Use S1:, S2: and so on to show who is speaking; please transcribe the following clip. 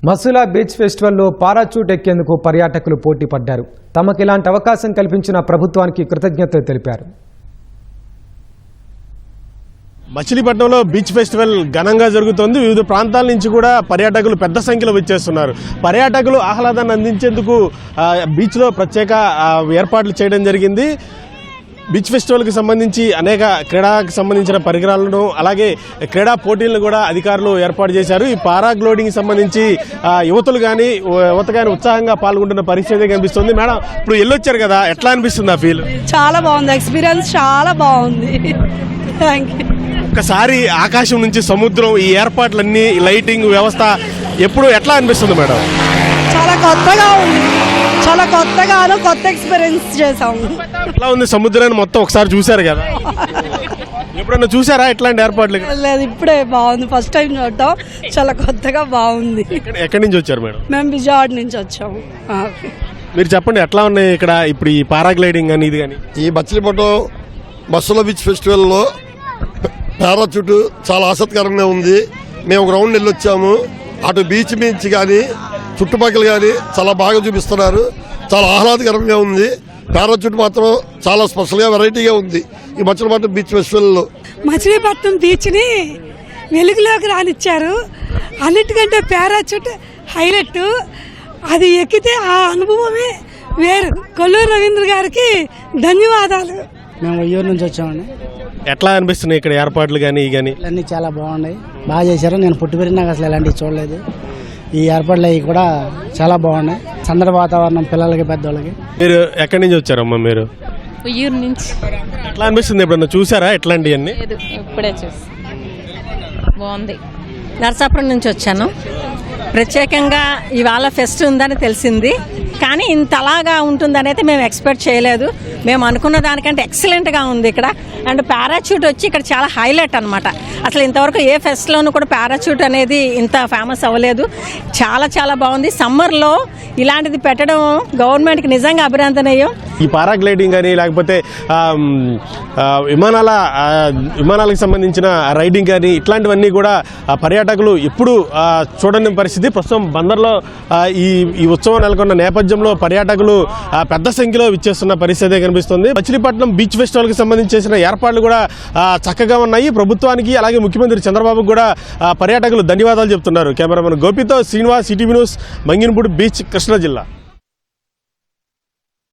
S1: Masula beach ఫెస్టివల్లో parachute ఎక్కేందుకు పర్యాటకులు పోటీ పడ్డారు. తమకు ఇలాంటి అవకాశం కల్పించిన ప్రభుత్వానికి కృతజ్ఞతలు తెలిపారు.
S2: మచిలీపట్నంలో బీచ్ ఫెస్టివల్ ఘనంగా జరుగుతోంది. వివిధ ప్రాంతాల నుంచి కూడా పర్యాటకులు పెద్ద సంఖ్యలో వచ్చేస్తున్నారు. పర్యాటకులు ఆహ్లాదాన్ని అందించేందుకు బీచ్లో ప్రత్యేక ఏర్పాట్లు చేయడం జరిగింది. బీచ్ ఫెస్టివల్కి సంబంధించి అనేక క్రీడాకు సంబంధించిన పరికరాలను అలాగే క్రీడా పోటీలను కూడా అధికారులు ఏర్పాటు చేశారు. ఈ పారాగ్లోడింగ్కి సంబంధించి యువత కానీ ఉత్సాహంగా పాల్గొంటున్న పరిస్థితి కనిపిస్తుంది. మేడం, ఇప్పుడు వెళ్ళొచ్చారు కదా, ఎట్లా అనిపిస్తుంది ఆ ఫీల్?
S3: చాలా బాగుంది, ఎక్స్పీరియన్స్ చాలా బాగుంది. Thank you.
S2: ఒకసారి ఆకాశం నుంచి సముద్రం, ఈ ఏర్పాట్లన్నీ, లైటింగ్ వ్యవస్థ ఎట్లా అనిపిస్తుంది మేడం?
S3: చాలా కొత్తగా ఉంది, చాలా కొత్తగాను కొత్త ఎక్స్పీరియన్స్ చేసాము.
S2: ఎట్లా ఉంది సముద్రాన్ని మొత్తం ఒకసారి చూసారు కదా, ఎప్పుడన్నా చూసారా ఇట్లాంటి ఏర్పాట్లు?
S3: లేదు, ఇప్పుడే బాగుంది, ఫస్ట్ టైం చూడటం, చాలా కొత్తగా బాగుంది.
S2: ఎక్కడి నుంచి వచ్చారు మేడం?
S3: మేము విజయవాడ నుంచి వచ్చాము.
S2: మీరు చెప్పండి, ఎట్లా ఉన్నాయి ఇక్కడ ఇప్పుడు ఈ పారాగ్లైడింగ్ అని ఇది కానీ?
S4: ఈ మచిలీపట్నం మసులా బీచ్ ఫెస్టివల్లో పారాచూట్ చాలా ఆసక్తికరంగా ఉంది. మేము ఒక రౌండ్ వెళ్ళొచ్చాము. అటు బీచ్ నుంచి కానీ చుట్టుపక్కల కానీ చాలా బాగా చూపిస్తున్నారు. చాలా ఆహ్లాదకరంగా ఉంది. పారాచూట్ మాత్రం చాలా స్పెషల్గా వెరైటీగా ఉంది ఈ మచిలీపట్నం బీచ్ ఫెస్టివల్లో.
S5: మచిలీపట్నం బీచ్ని వెలుగులోకి రానిచ్చారు. అన్నిటికంటే పారాచూట్ హైలైట్. అది ఎక్కితే ఆ అనుభవమే వేరు. కొల్లూరు రవీంద్ర గారికి ధన్యవాదాలు.
S6: మేము ఉయ్యూరు నుంచి వచ్చామండి.
S2: ఎట్లా అనిపిస్తున్నాయి ఇక్కడ ఏర్పాట్లు కానీ ఈ కానీ?
S6: అన్నీ చాలా బాగున్నాయి, బాగా చేశారు. నేను పుట్టి పెరిగినాక అసలు ఇలాంటివి చూడలేదు. ఈ ఏర్పాట్లు అవి కూడా చాలా బాగున్నాయి. సందడి వాతావరణం పిల్లలకి పెద్దవాళ్ళకి.
S2: మీరు ఎక్కడి నుంచి వచ్చారమ్మా? మీరు
S7: ఉయ్యూరు నుంచి.
S2: ఎట్లా అనిపిస్తుంది? ఎప్పుడన్నా చూసారా ఇట్లాంటివన్నీ?
S7: ఇప్పుడే చూసి బాగుంది.
S8: నరసాపురం నుంచి వచ్చాను. ప్రత్యేకంగా ఇవాళ ఫెస్ట్ ఉందని తెలిసింది, కానీ ఇంతలాగా ఉంటుందని అయితే మేము ఎక్స్పెక్ట్ చేయలేదు. మేము అనుకున్న దానికంటే ఎక్సలెంట్గా ఉంది ఇక్కడ. అండ్ పారాచూట్ వచ్చి ఇక్కడ చాలా హైలైట్ అనమాట. అసలు ఇంతవరకు ఏ ఫెస్ట్లోనూ కూడా పారాచూట్ అనేది ఇంత ఫేమస్ అవ్వలేదు. చాలా చాలా బాగుంది. సమ్మర్లో ఇలాంటిది పెట్టడం గవర్నమెంట్కి నిజంగా అభినందనీయం.
S2: ఈ పారాగ్లైడింగ్ కానీ లేకపోతే విమానాలకు సంబంధించిన రైడింగ్ కానీ ఇట్లాంటివన్నీ కూడా పర్యాటకులు ఎప్పుడు చూడని పరిస్థితి. ప్రస్తుతం బందర్లో ఈ ఉత్సవం నెలకొన్న నేపథ్యంలో పర్యాటకులు పెద్ద సంఖ్యలో విచ్చేస్తున్న పరిస్థితి కనిపిస్తుంది. మచిలీపట్నం బీచ్ ఫెస్టివల్కి సంబంధించి చేసిన ఏర్పాట్లు కూడా చక్కగా ఉన్నాయి. ప్రభుత్వానికి అలాగే ముఖ్యమంత్రి చంద్రబాబుకు కూడా పర్యాటకులు ధన్యవాదాలు చెప్తున్నారు. కెమెరామెన్ గోపితో Srinivas, CTV news, Manginapudi beach, Krishna జిల్లా.